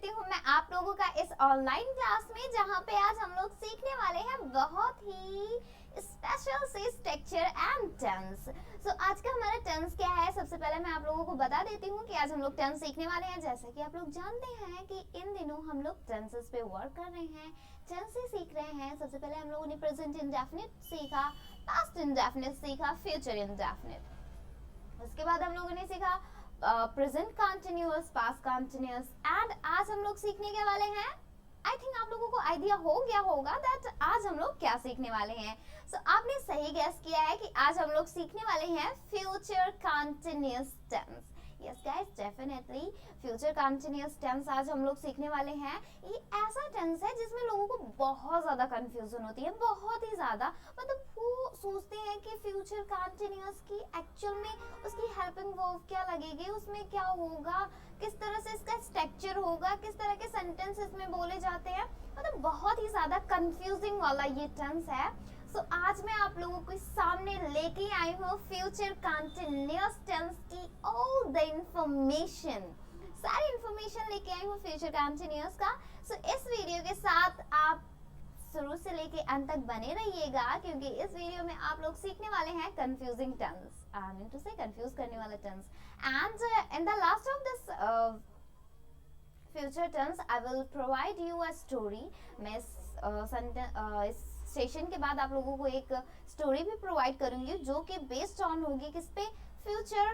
लेती हूँ मैं आप लोगों का इस ऑनलाइन क्लास में, जहाँ पे आज हम लोग सीखने वाले हैं बहुत ही स्पेशल से स्ट्रक्चर एंड टेंस। आज का हमारा टेंस क्या है, सबसे पहले मैं आप लोगों को बता देती हूँ कि आज हम लोग टेंस सीखने वाले हैं। जैसा कि आप लोग जानते हैं कि इन दिनों हम लोग टेंसेस पे वर्क कर रहे हैं, टेंसेस सीख रहे हैं। सबसे पहले हम लोगों ने प्रेजेंट इंडेफिनिट सीखा, पास्ट इंडेफिनिट सीखा, फ्यूचर इंडेफिनिट। उसके बाद हम लोगों ने सीखा present continuous, past continuous and आज हम लोग सीखने के वाले हैं, आई थिंक आप लोगों को आइडिया हो गया होगा दैट आज हम लोग क्या सीखने वाले हैं। आपने सही गैस किया है कि आज हम लोग सीखने वाले हैं future continuous tense. Yes guys, definitely future continuous tense आज हम लोग सीखने वाले हैं। ये ऐसा टेंस है जिसमें लोगों को बहुत ज़्यादा कंफ्यूजन होती है, बहुत ही ज़्यादा। मतलब वो सोचते हैं कि फ्यूचर कंटिन्यूअस की एक्चुअल में उसकी हेल्पिंग वर्ब क्या लगेगी, उसमें क्या होगा, किस तरह से इसका स्ट्रक्चर होगा, किस तरह के सेंटेंस इसमें बोले जाते हैं। मतलब बहुत ही ज़्यादा कंफ्यूजिंग वाला ये टेंस है। आज मैं आप लोगों के सामने लेके आई हूँ फ्यूचर कंटिन्यूअस टेंस की ऑल द इंफॉर्मेशन, सारी इंफॉर्मेशन लेके आई हूँ फ्यूचर कंटिन्यूअस का। इस वीडियो के साथ आप शुरू से लेके अंत तक बने रहिएगा, क्योंकि इस वीडियो में आप लोग सीखने वाले हैं confusing tense, I mean to say confuse करने वाला टेंस। And in the last of this future tense I will provide you a story. मैं इस सेशन के बाद आप लोगों को एक स्टोरी भी प्रोवाइड करूंगी जो कि बेस्ड ऑन होगी किस पे, फ्यूचर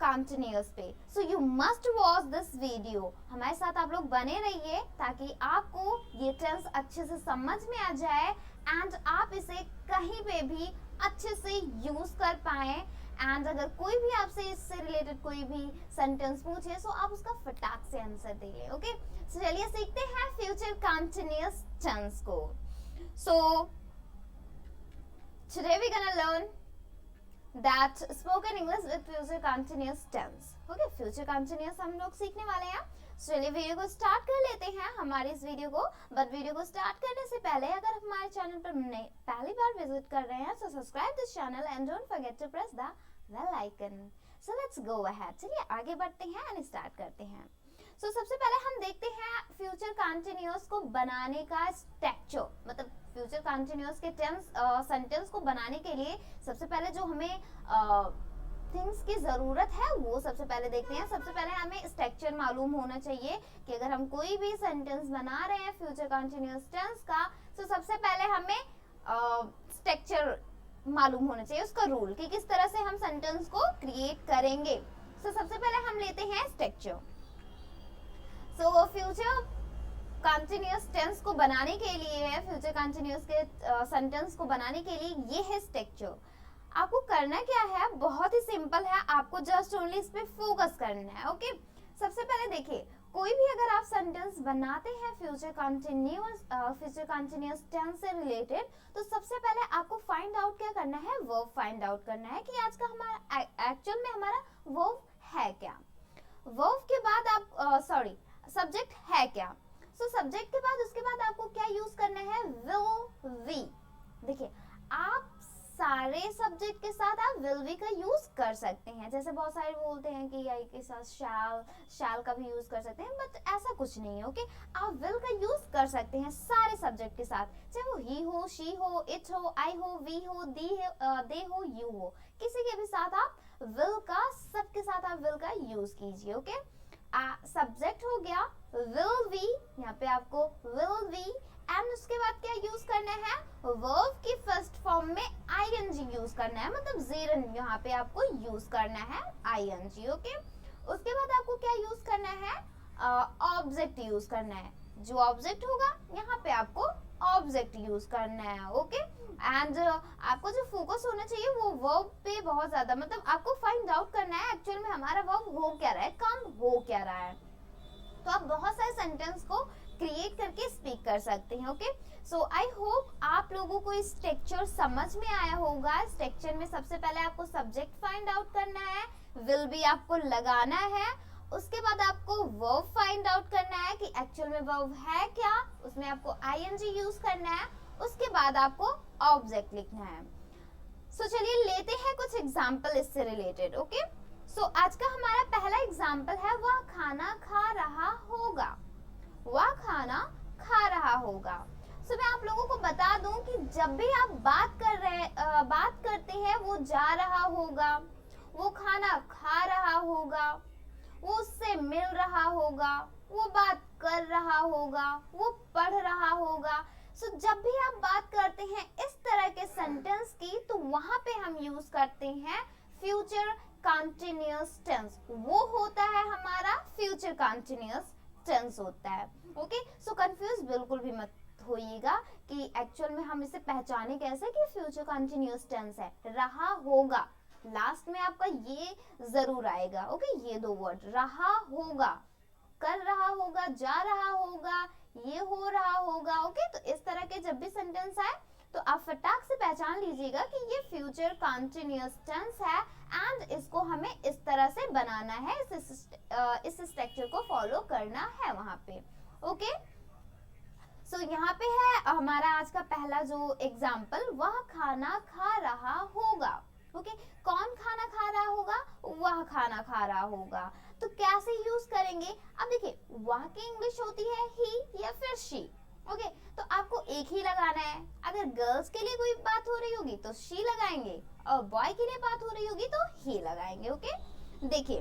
कंटिन्यूअस पे। You must watch this video, हमारे साथ आप लोग बने रहिए ताकि आपको ये टेंस अच्छे से समझ में आ जाए एंड आप इसे कहीं पे भी अच्छे से यूज कर पाए। एंड अगर कोई भी आपसे इससे रिलेटेड कोई भी सेंटेंस पूछे तो आप उसका फटाक से आंसर दे ले। ओके, चलिए सीखते हैं फ्यूचर कंटिन्यूअस टेंस को। Today we're gonna learn that spoken English with future continuous tense. Okay, future continuous हम लोग सीखने वाले हैं। चलिए वीडियो को स्टार्ट कर लेते हैं, हमारे इस वीडियो को। बट वीडियो को स्टार्ट करने से पहले अगर हमारे चैनल पर पहली बार विजिट कर रहे हैं तो subscribe this channel and don't forget to press the bell icon. So let's go ahead, चलिए आगे बढ़ते हैं एंड स्टार्ट करते हैं। सबसे पहले हम देखते हैं फ्यूचर कंटिन्यूअस को बनाने का स्ट्रक्चर, मतलब फ्यूचर कंटिन्यूअस के सेंटेंस को बनाने के लिए सबसे पहले जो हमें थिंग्स की ज़रूरत है वो सबसे पहले देखते हैं। सबसे पहले हमें स्ट्रक्चर मालूम होना चाहिए कि अगर हम कोई भी सेंटेंस बना रहे हैं फ्यूचर कंटिन्यूअस टेंस का, तो सबसे पहले हमें स्ट्रक्चर मालूम होना चाहिए, उसका रूल कि किस तरह से हम सेंटेंस को क्रिएट करेंगे। सबसे पहले हम लेते हैं स्ट्रक्चर। फ्यूचर कंटिन्यूअस टेंस को बनाने के लिए, फ्यूचर कंटिन्यूअस के सेंटेंस को बनाने के लिए ये है स्ट्रक्चर। आपको करना क्या है, बहुत ही सिंपल है, आपको जस्ट ओनली इस पे फोकस करना है। ओके, सबसे पहले देखिए, कोई भी अगर आप सेंटेंस बनाते हैं फ्यूचर कंटिन्यूअस टेंस से रिलेटेड, तो सबसे पहले आपको फाइंड आउट क्या करना है, वर्ब फाइंड आउट करना है कि आज का हमारा एक्चुअल में हमारा वर्ब है क्या। वर्ब के बाद आप सब्जेक्ट है क्या। सब्जेक्ट के बाद उसके बाद आपको क्या यूज करना है, विल वी। देखिए, आप सारे सब्जेक्ट के साथ आप विल वी का यूज कर सकते हैं। जैसे बहुत सारे बोलते हैं कि आई के साथ शैल का भी यूज कर सकते हैं, बट ऐसा कुछ नहीं है। ओके, आप विल का यूज कर सकते हैं सारे सब्जेक्ट के साथ, चाहे वो ही हो, शी हो, इट हो, आई हो, वी हो, दे हो, यू हो, किसी के भी साथ आप विल का, सबके साथ आप विल का यूज कीजिए। ओके, सब्जेक्ट हो गया विल वी, यहाँ पे आपको विल वी एंड उसके बाद क्या यूज करना है, वर्ब की फर्स्ट फॉर्म में आईएनजी यूज करना है, मतलब ज़ेरन यहाँ पे आपको यूज करना है आईएनजी। ओके, उसके बाद आपको क्या यूज करना है, ऑब्जेक्ट यूज करना है। जो ऑब्जेक्ट होगा यहाँ पे आपको ऑब्जेक्ट यूज करना है। ओके, एंड आपको जो फोकस होना चाहिए वो वर्ब पे बहुत ज्यादा, मतलब आपको फाइंड आउट करना है एक्चुअल में हमारा वर्ब हो क्या रहा है, काम हो क्या रहा है। तो आप बहुत सारे सेंटेंस को क्रिएट करके स्पीक कर सकते हैं। ओके, आई होप आप लोगों को इस स्ट्रक्चर समझ में आया होगा। स्ट्रक्चर में सबसे पहले आपको सब्जेक्ट फाइंड आउट करना है, विल भी आपको लगाना है, उसके बाद आपको वर्ब फाइंड आउट करना है कि एक्चुअल में वर्ब है क्या, उसमें आपको आईएनजी यूज करना है, उसके बाद आपको ऑब्जेक्ट लिखना है। चलिए लेते हैं कुछ एग्जाम्पल इससे रिलेटेड। ओके, आज का हमारा पहला एग्जाम्पल है, वह खाना खा रहा होगा। जब भी आप बात करते हैं, वो जा रहा होगा, वो खाना खा रहा होगा, वो उससे मिल रहा होगा, वो बात कर रहा होगा, वो पढ़ रहा होगा। जब भी आप बात करते हैं इस तरह के सेंटेंस की, तो वहां पे हम यूज करते हैं फ्यूचर कंटिन्यूअस टेंस। वो होता है हमारा फ्यूचर कंटिन्यूअस टेंस होता है। ओके, सो कंफ्यूज बिल्कुल भी मत होइएगा कि एक्चुअल में हम इसे पहचाने कैसे कि फ्यूचर कंटिन्यूअस टेंस है। रहा होगा, लास्ट में आपका ये जरूर आएगा। ओके, ये दो वर्ड, रहा होगा, कर रहा होगा, जा रहा होगा, ये हो रहा होगा। ओके, तो इस तरह के जब भी सेंटेंस आए तो आप फटाक से पहचान लीजिएगा कि ये फ्यूचर कंटिन्यूअस टेंस है एंड इसको हमें इस तरह से बनाना है, इस स्ट्रक्चर को फॉलो करना है वहां पे। ओके, सो यहाँ पे है हमारा आज का पहला जो एग्जाम्पल, वह खाना खा रहा होगा। ओके, कौन खाना खा रहा होगा? वह खाना खा रहा होगा। तो कैसे यूज करेंगे? अब देखिए, वह की इंग्लिश होती है ही या फिर शी। ओके, तो आपको एक ही लगाना है। अगर गर्ल्स के लिए कोई बात हो रही होगी तो शी लगाएंगे, और बॉय के लिए बात हो रही होगी तो ही लगाएंगे। ओके, देखिए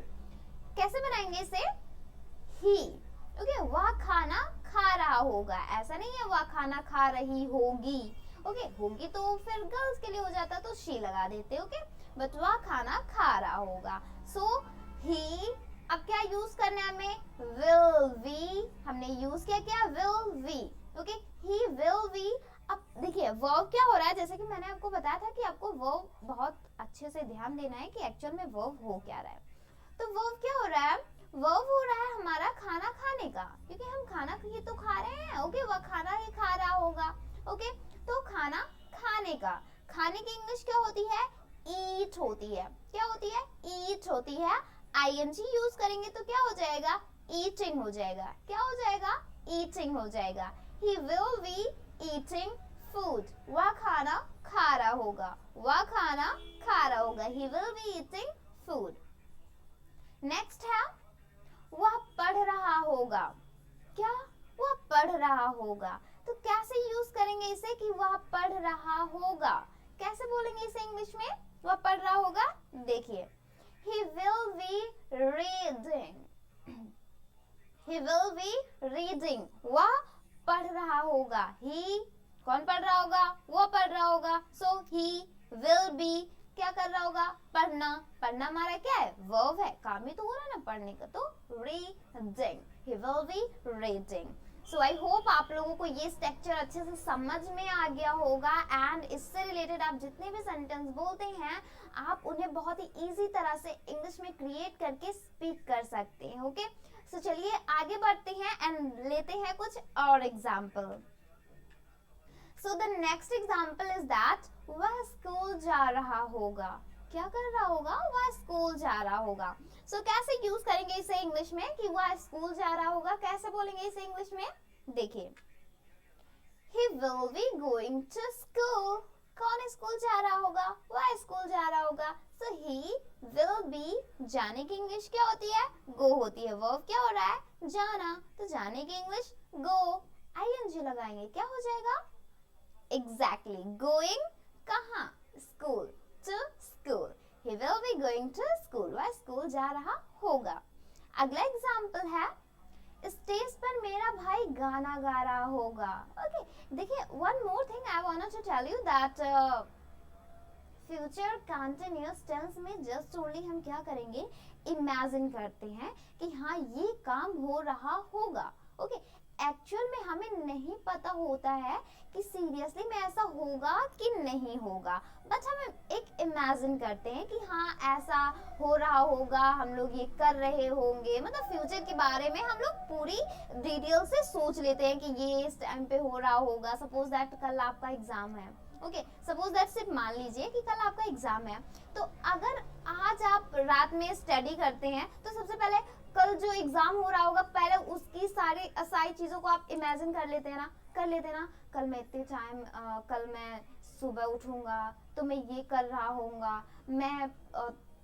कैसे बनाएंगे इसे, ही। ओके, वह खाना खा रहा होगा, ऐसा नहीं है वह खाना खा रही होगी। ओके, होगी तो फिर गर्ल्स के लिए हो जाता, तो शी लगा देते। ओके, बट वह खाना खा रहा होगा। सो ही, अब क्या यूज करना है हमें? विल वी, हमने यूज किया क्या? Will we. Okay, he will we. अब देखिए वर्ब क्या हो रहा है, जैसे कि मैंने आपको बताया था कि आपको वर्ब बहुत अच्छे से ध्यान देना है कि एक्चुअल में वर्ब हो क्या रहा है। तो वर्ब क्या हो रहा है? वर्ब हो रहा है हमारा खाना खाने का, क्योंकि हम खाना ही तो खा रहे हैं। ओके, वह खाना ही खा रहा होगा। ओके, तो खाना खाने का, खाने की इंग्लिश क्या होती है? ईट होती है। क्या होती है? ईट होती है। आईएनजी यूज करेंगे तो क्या हो जाएगा? ईटिंग हो जाएगा। क्या हो जाएगा? ईटिंग हो जाएगा। He will be eating food. वह खाना खा रहा होगा, वह खाना खा रहा होगा। He will be eating food. Next है वह पढ़ रहा होगा। क्या? वह पढ़ रहा होगा। तो कैसे यूज करेंगे इसे कि वह पढ़ रहा होगा? कैसे बोलेंगे इसे इंग्लिश में? वह पढ़ रहा होगा, देखिए, he will be reading. He will be reading. वह पढ़ रहा होगा। he, कौन पढ़ रहा होगा? वो पढ़ रहा होगा। so he will be क्या कर रहा होगा? पढ़ना। पढ़ना हमारा क्या है? वर्ब है, काम ही तो हो रहा है ना पढ़ने का, तो reading. He will be reading. So I hope आप लोगों को ये स्ट्रक्चर अच्छे से समझ में आ गया होगा एंड इससे रिलेटेड आप जितने भी सेंटेंस बोलते हैं आप उन्हें बहुत ही इजी तरह से इंग्लिश में क्रिएट करके स्पीक कर सकते हैं। ओके, सो चलिए आगे बढ़ते हैं एंड लेते हैं कुछ और example. So the next example is that वह स्कूल जा रहा होगा। क्या कर रहा होगा? वह स्कूल जा रहा होगा। So कैसे यूज करेंगे इसे इंग्लिश में कि वह स्कूल जा रहा होगा? कैसे बोलेंगे इसे इंग्लिश में? देखिए, He will be going to school. कौन स्कूल जा रहा होगा? वह स्कूल जा रहा होगा। So he will be, जाने की इंग्लिश क्या होती है? Go होती है। वर्ब क्या हो रहा है? जाना। तो जाने की इंग्लिश go। ing लगाएंगे, क्या हो जाएगा? Exactly. Going कहाँ? School. To school. He will be going to school. वह स्कूल जा रहा होगा। अगला एग्जाम्पल है, स्टेज पर मेरा भाई गाना गा रहा होगा। ओके, देखिए one more thing I wanted to tell you that future continuous tense में जस्ट ओनली हम क्या करेंगे? इमेजिन करते हैं कि हाँ ये काम हो रहा होगा। ओके, एक्चुअल में हमें नहीं पता होता है कि सीरियसली में ऐसा होगा कि नहीं होगा, बट हम एक इमेजिन करते हैं कि हाँ ऐसा हो रहा होगा, हम लोग ये कर रहे होंगे। मतलब फ्यूचर के बारे में हम लोग पूरी डिटेल से सोच लेते हैं कि ये इस टाइम पे हो रहा होगा। सपोज दैट कल आपका एग्जाम है। ओके, सपोज दैट सिर्फ मान लीजिए कि कल आपका एग्जाम है, तो अगर आज आप रात में स्टडी करते हैं तो सबसे पहले कल जो एग्जाम हो रहा होगा पहले उसकी सारी चीजों को आप इमेजिन कर लेते हैं ना। कल मैं इतने टाइम, कल मैं सुबह उठूंगा तो मैं ये कर रहा होऊंगा, मैं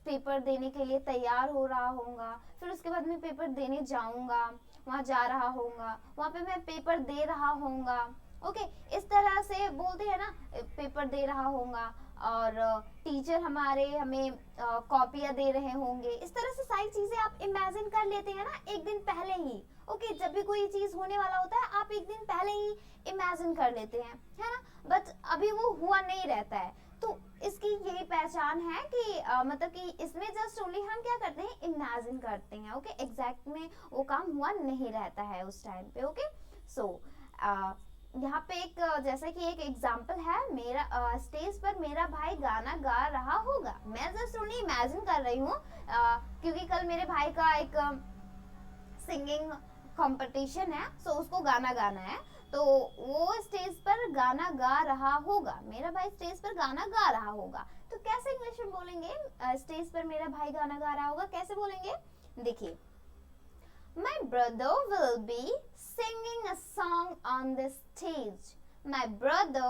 पेपर देने के लिए तैयार हो रहा होऊंगा, फिर उसके बाद मैं पेपर देने जाऊंगा, वहां जा रहा होऊंगा, वहां पे मैं पेपर दे रहा होऊंगा। ओके इस तरह से बोलते हैं ना, पेपर दे रहा होगा और टीचर हमारे हमें कॉपियां दे रहे होंगे, इस तरह से सारी चीजें आप इमेजिन कर लेते हैं ना एक दिन पहले ही। ओके जब भी कोई चीज होने वाला होता है आप एक दिन पहले ही इमेजिन कर लेते हैं, है ना, बट अभी वो हुआ नहीं रहता है। तो इसकी यही पहचान है कि मतलब कि इसमें जस्ट ओनली हम क्या करते हैं, इमेजिन करते हैं। ओके एग्जैक्ट में वो काम हुआ नहीं रहता है उस टाइम पे। ओके सो यहाँ पे एक जैसे कि एक एग्जांपल है, मेरा स्टेज पर मेरा भाई गाना गा रहा होगा। मैं जस्ट ओनली इमेजिन कर रही हूँ क्योंकि कल मेरे भाई का एक सिंगिंग कंपटीशन है, सो उसको गाना गाना है, तो वो स्टेज पर गाना गा रहा होगा। मेरा भाई स्टेज पर गाना गा रहा होगा, तो कैसे इंग्लिश में बोलेंगे स्टेज पर मेरा भाई गाना गा रहा होगा, कैसे बोलेंगे? देखिए, My brother will be singing a song on the stage. My brother,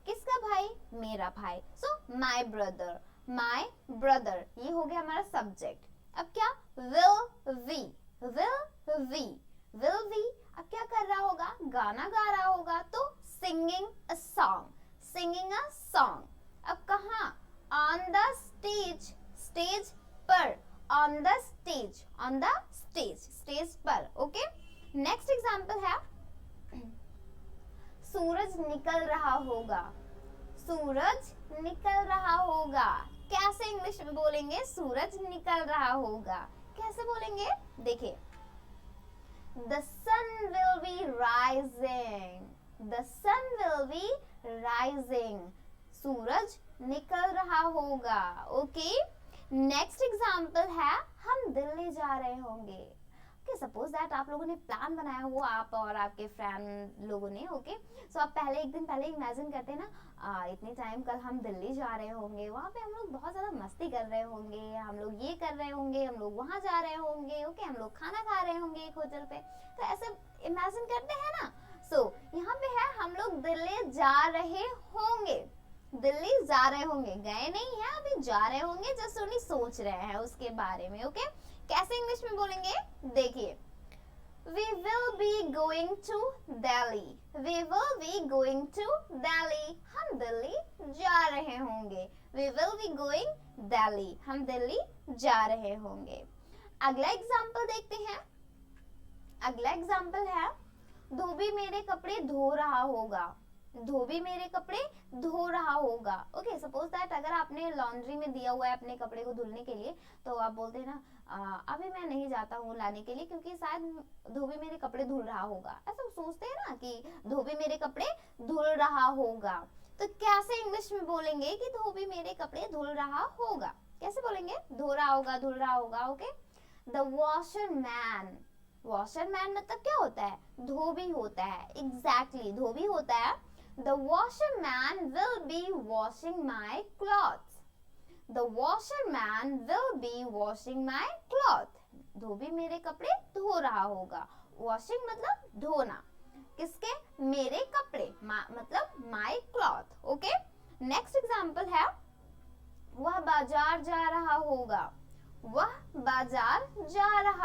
किसका भाई? मेरा भाई। So my brother, my brother, ये हो गया हमारा सब्जेक्ट। अब क्या? will be, अब क्या कर रहा होगा? गाना गा रहा होगा, तो singing a song। अब कहाँ? On the stage, स्टेज पर, on the stage पर। ओके नेक्स्ट एग्जांपल है, सूरज निकल रहा होगा। कैसे इंग्लिश में बोलेंगे? सूरज निकल रहा होगा, कैसे बोलेंगे? देखिए, the sun will be rising, सूरज निकल रहा होगा। ओके नेक्स्ट एग्जाम्पल है, हम दिल्ली जा रहे होंगे। ओके सपोज दैट आप लोगों ने प्लान बनाया हो, आप और आपके फ्रेंड लोगों ने। ओके सो आप पहले एक दिन पहले इमेजिन करते हैं ना, इतने टाइम कल हम दिल्ली जा रहे होंगे, वहाँ पे हम लोग बहुत ज़्यादा मस्ती कर रहे होंगे, हम लोग ये कर रहे होंगे, हम लोग वहाँ जा रहे होंगे। ओके हम लोग खाना खा रहे होंगे एक होटल पे, तो ऐसे इमेजिन करते हैं ना। सो यहाँ पे है, हम लोग दिल्ली जा रहे होंगे, गए नहीं है, अभी जा रहे होंगे, जस्ट ओनली सोच रहे हैं उसके बारे में। ओके कैसे इंग्लिश में बोलेंगे? देखिए, we will be going to Delhi, हम दिल्ली जा रहे होंगे। we will be going Delhi, हम दिल्ली जा रहे होंगे। अगला एग्जाम्पल देखते हैं। अगला एग्जाम्पल है, धोबी मेरे कपड़े धो रहा होगा। ओके सपोज दैट अगर आपने लॉन्ड्री में दिया हुआ है अपने कपड़े को धुलने के लिए, तो आप बोलते हैं ना, अभी मैं नहीं जाता हूँ लाने के लिए क्योंकि शायद धोबी मेरे कपड़े धुल रहा होगा। ऐसा सोचते हैं ना कि धोबी मेरे कपड़े धुल रहा होगा, तो कैसे इंग्लिश में बोलेंगे कि धोबी मेरे कपड़े धुल रहा होगा? कैसे बोलेंगे? धो रहा होगा, धुल रहा होगा। ओके द वॉशरमैन मतलब क्या होता है? धोबी होता है। एग्जैक्टली धोबी होता है। The washerman will be washing my clothes. धोबी मेरे कपड़े धो रहा होगा। वॉशिंग मतलब धोना, किसके? मेरे कपड़े, मतलब my cloth। Okay next example है, वह बाजार जा रहा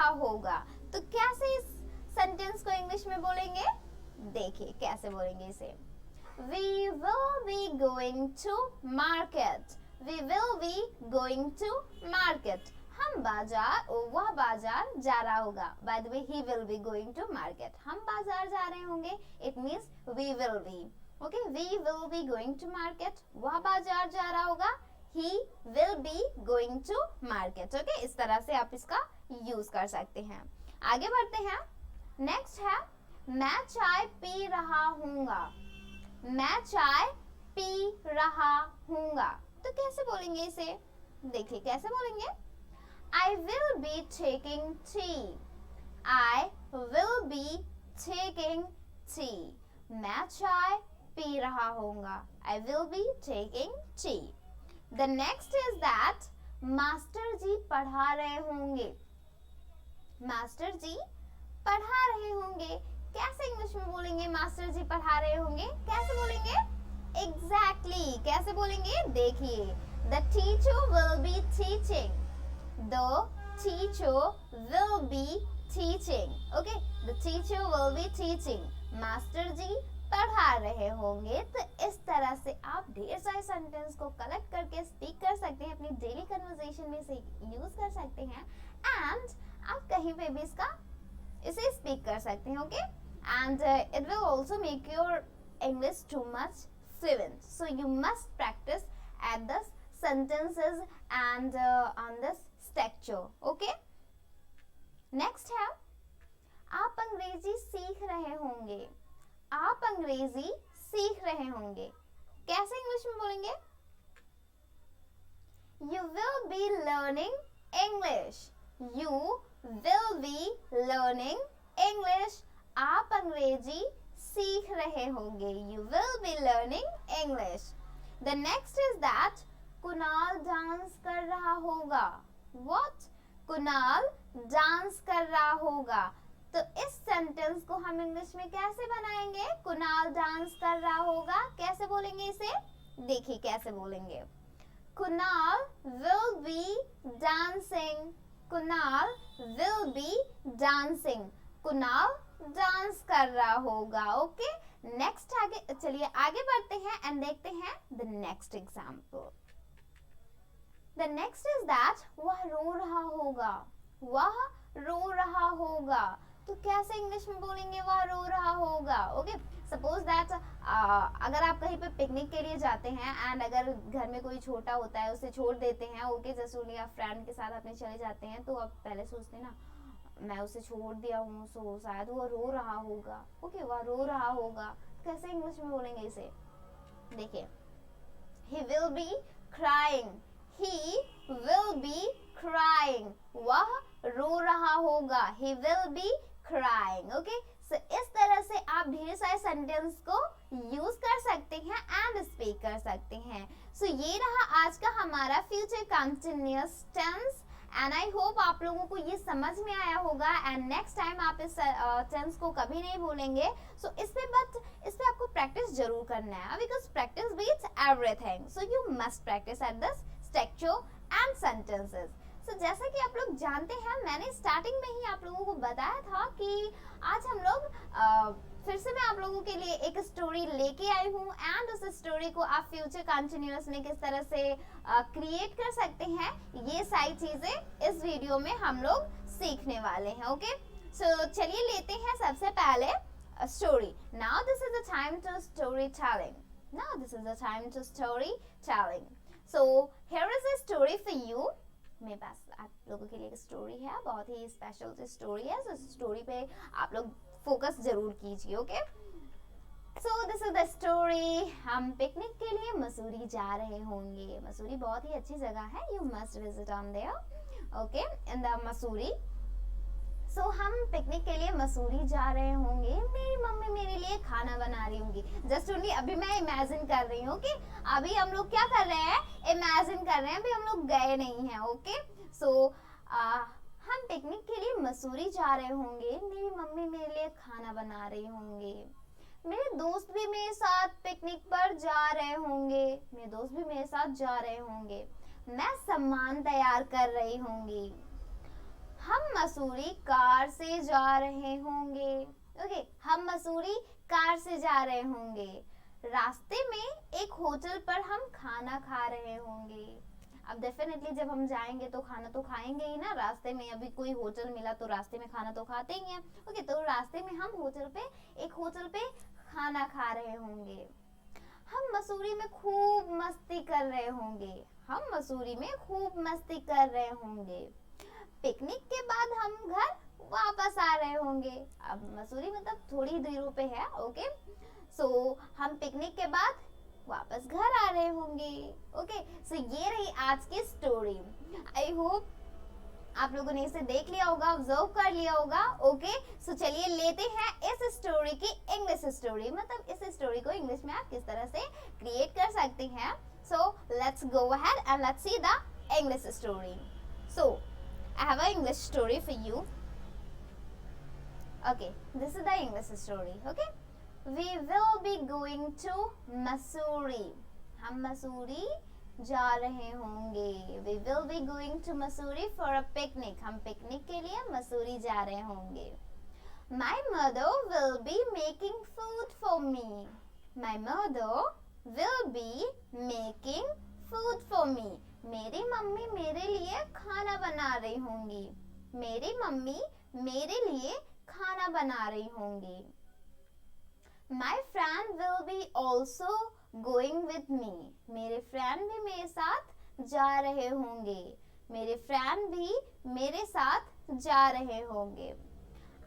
होगा। तो कैसे इस सेंटेंस को इंग्लिश में बोलेंगे? देखिए कैसे बोलेंगे इसे। We will be going to market. वह बाजार जा रहा होगा। By the way, he will be going to market. हम बाजार जा रहे होंगे, it means we will be. Okay, we will be going to market. वह बाजार जा रहा होगा, he will be going to market. Okay, इस तरह से आप इसका यूज कर सकते हैं। आगे बढ़ते हैं। नेक्स्ट है, मैं चाय पी रहा हूँगा। तो कैसे बोलेंगे इसे? देखिए कैसे बोलेंगे। I will be taking tea. मैं चाय पी रहा हूँगा। I will be taking tea. The next is that master ji पढ़ा रहे होंगे। कैसे इंग्लिश में बोलेंगे? मास्टर जी पढ़ा रहे होंगे, कैसे बोलेंगे? एग्जैक्टली कैसे बोलेंगे? देखिए, the teacher will be teaching. Okay, the teacher will be teaching. Master ji पढ़ा रहे होंगे। तो इस तरह से आप ढेर सारे सेंटेंस को कलेक्ट करके स्पीक कर सकते हैं, अपनी डेली कन्वर्सेशन में से यूज कर सकते हैं एंड आप कहीं पे भी इसे स्पीक कर सकते हैं। Okay, and it will also make your English too much fluent. So you must practice at the sentences and on the structure. Okay. Next है, आप अंग्रेजी सीख रहे होंगे। आप अंग्रेजी सीख रहे होंगे, कैसे इंग्लिश में बोलेंगे? You will be learning English. You will be learning English. आप अंग्रेजी सीख रहे होंगे। You will be learning English. The next is that Kunal dance कर रहा होगा। What? कुणाल डांस कर रहा होगा। तो इस सेंटेंस को हम इंग्लिश में कैसे बनाएंगे? कुणाल डांस कर रहा होगा, कैसे बोलेंगे इसे? देखिए कैसे बोलेंगे। Kunal will be dancing. Kunal will be dancing. Kunal dance कर रहा होगा। ओके, नेक्स्ट आगे चलिए आगे बढ़ते हैं एंड देखते हैं the next example. The next is that वह रो रहा होगा। वह रो रहा होगा, तो कैसे इंग्लिश में बोलेंगे वह रो रहा होगा? ओके, सपोज दैट अगर आप कहीं पे पिकनिक के लिए जाते हैं एंड अगर घर में कोई छोटा होता है उसे छोड़ देते हैं। ओके, जैसे उन्हें आप फ्रेंड के साथ अपने चले जाते हैं, तो आप पहले सोचते हैं ना मैं उसे छोड़ दिया हूँ, सो शायद वो रो रहा होगा। ओके, वह रो रहा होगा, कैसे इंग्लिश में बोलेंगे इसे? देखिए, he will be crying. He will be crying. वह रो रहा होगा। He will be crying. Okay, so इस तरह से आप ढेर सारे सेंटेंस को यूज कर सकते हैं एंड स्पीक कर सकते हैं। सो ये रहा आज का हमारा future continuous tense and I hope आप लोगों को ये समझ में आया होगा एंड नेक्स्ट टाइम आप इस टेंस को कभी नहीं भूलेंगे। सो इस पे आपको प्रैक्टिस जरूर करना है, because practice beats everything. So you must practice at this structure and sentences. So जैसा कि आप लोग जानते हैं, मैंने स्टार्टिंग में ही आप लोगों को बताया था कि आज हम लोग फिर से मैं आप लोगों के लिए एक स्टोरी लेके आई हूँ एंड उस स्टोरी को आप फ्यूचर कंटिन्यूअस में किस तरह से क्रिएट कर सकते हैं, ये सारी चीजें इस वीडियो में हम लोग सीखने वाले हैं। ओके, सो चलिए लेते हैं सबसे पहले story. Now this is the time to story telling. Now this is the time to story telling. So here is a story for you. मेरे पास आप लोगों के लिए एक स्टोरी है, बहुत ही स्पेशल स्टोरी है। सो स्टोरी पे आप लोग फोकस जरूर कीजिए। Okay, so this is the story. हम पिकनिक के लिए मसूरी जा रहे होंगे। मसूरी बहुत ही अच्छी जगह है, you must visit on there. Okay, in the Mussoorie. So हम पिकनिक के लिए मसूरी जा रहे होंगे। मेरी मम्मी मेरे लिए खाना बना रही होंगी। जस्ट ओनली अभी मैं इमेजिन कर रही हूँ कि अभी हम लोग क्या कर रहे हैं, इमेजिन कर रहे हैं, अभी हम लोग गए नहीं हैं। ओके, सो हम पिकनिक के लिए मसूरी जा रहे होंगे। मेरी मम्मी मेरे लिए खाना बना रही होंगे। मेरे दोस्त भी मेरे साथ पिकनिक पर जा रहे होंगे। मेरे दोस्त भी मेरे साथ जा रहे होंगे। मैं सामान तैयार कर रही होंगी। हम मसूरी कार से जा रहे होंगे। ओके, हम मसूरी कार से जा रहे होंगे। रास्ते में एक होटल पर हम खाना खा रहे होंगे। अब डेफिनेटली जब हम जाएंगे तो खाना तो खाएंगे ही ना। रास्ते में अभी कोई होटल मिला तो रास्ते में खाना तो खाते ही हैं। ओके, तो रास्ते में हम एक होटल पे खाना खा रहे होंगे। हम मसूरी में खूब मस्ती कर रहे होंगे। हम मसूरी में खूब मस्ती कर रहे होंगे। पिकनिक के बाद हम घर वापस आ रहे होंगे। अब मसूरी मतलब थोड़ी दूर पे है। ओके, सो हम पिकनिक के बाद वापस घर आ रहे होंगे। ओके, सो ये रही आज की स्टोरी। आई होप आप लोगों ने इसे देख लिया होगा, ऑब्जर्व कर लिया होगा। ओके, सो चलिए लेते हैं इस स्टोरी की इंग्लिश स्टोरी, मतलब इस स्टोरी को इंग्लिश में आप किस तरह से क्रिएट कर सकते हैं। सो let's go ahead and let's see the English story. So I have an English story for you. Okay, this is the English story. Okay, we will be going to Missouri. हम मसूरी जा रहे होंगे। We will be going to Missouri for a picnic. हम picnic के लिए मसूरी जा रहे होंगे। My mother will be making food for me. My mother will be making food for me. मेरी मम्मी मेरे लिए खाना बना रही होंगी. मेरी मम्मी मेरे लिए खाना बना रही होंगी. My friend will be also going with me. मेरे फ्रेंड भी मेरे साथ जा रहे होंगे. मेरे फ्रेंड भी मेरे साथ जा रहे होंगे.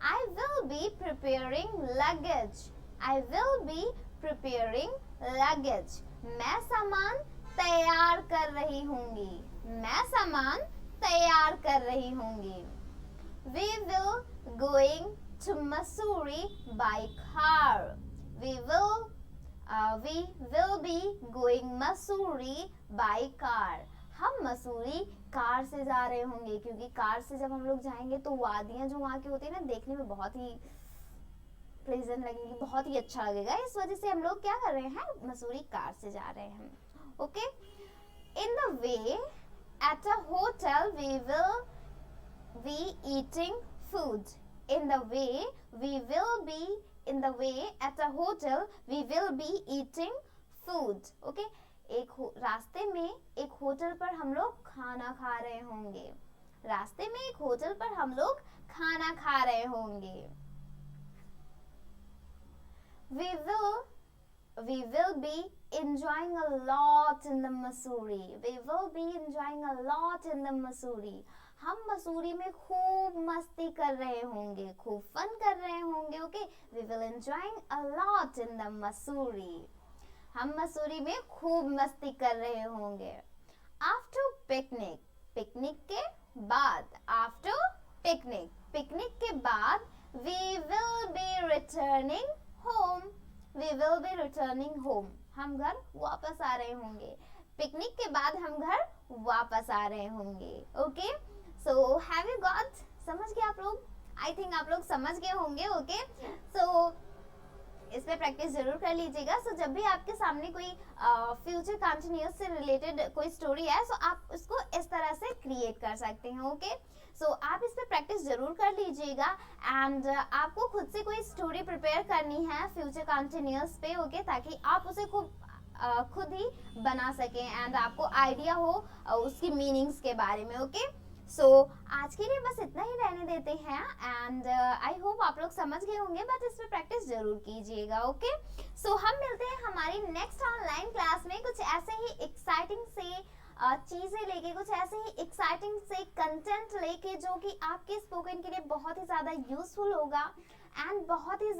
I will be preparing luggage. I will be preparing luggage. मैं सामान तैयार कर रही होंगी. मैं सामान तैयार कर रही होंगी. We will going to Mussoorie by car. We will be going Mussoorie by car. हम मसूरी कार से जा रहे होंगे क्योंकि कार से जब हम लोग जाएंगे तो वादियां जो वहाँ की होती है ना देखने में बहुत ही प्लेजेंट लगेगी, बहुत ही अच्छा लगेगा. इस वजह से हम लोग क्या कर रहे हैं, मसूरी कार से जा रहे हैं. Okay. In the way at a hotel we will be eating food. In the way at a hotel we will be eating food. Okay. रास्ते में एक होटल पर हम लोग खाना खा रहे होंगे. रास्ते में एक होटल पर हम लोग खाना खा रहे होंगे. We will be enjoying a lot in the Mussoorie. We will be enjoying a lot in the Mussoorie. हम मसूरी में खूब मस्ती कर रहे होंगे, खूब फन कर रहे होंगे. Okay. We will enjoying a lot in the Mussoorie. हम मसूरी में खूब मस्ती कर रहे होंगे. After picnic. पिकनिक के बाद. After picnic. पिकनिक के बाद we will be returning home. We will be returning home. हम घर वापस आ रहे होंगे. पिकनिक के बाद हम घर वापस आ रहे होंगे. Okay. So have you got? समझ गए आप लोग? I think आप लोग समझ गए होंगे. ओके. So इस पे प्रैक्टिस जरूर कर लीजिएगा. सो जब भी आपके सामने कोई फ्यूचर कंटिन्यूअस से रिलेटेड कोई स्टोरी है सो आप उसको इस तरह से क्रिएट कर सकते हैं. ओके. सो आप इस पे प्रैक्टिस जरूर कर लीजिएगा. एंड आपको खुद से कोई स्टोरी प्रिपेयर करनी है फ्यूचर कंटिन्यूअस पे. ओके. ताकि आप उसे खुद ही बना सकें एंड आपको आइडिया हो उसकी मीनिंग्स के बारे में. ओके. सो आज के लिए बस इतना ही रहने देते हैं. एंड आई होप आप लोग समझ गए होंगे, बट इस पे प्रैक्टिस जरूर कीजिएगा. ओके. सो हम मिलते हैं हमारी नेक्स्ट ऑनलाइन क्लास में कुछ ऐसे ही एक्साइटिंग से चीजें लेके, कुछ ऐसे ही एक्साइटिंग से कंटेंट लेके जो कि आपके स्पोकन के लिए बहुत ही ज्यादा यूजफुल होगा एंड बहुत ही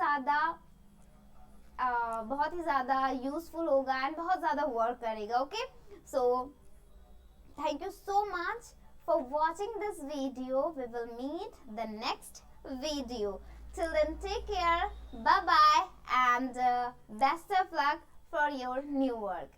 ज्यादा यूजफुल होगा एंड बहुत ज्यादा वर्क करेगा. Okay. So thank you so much for watching this video. We will meet the next video. Till then, take care, bye bye, and best of luck for your new work.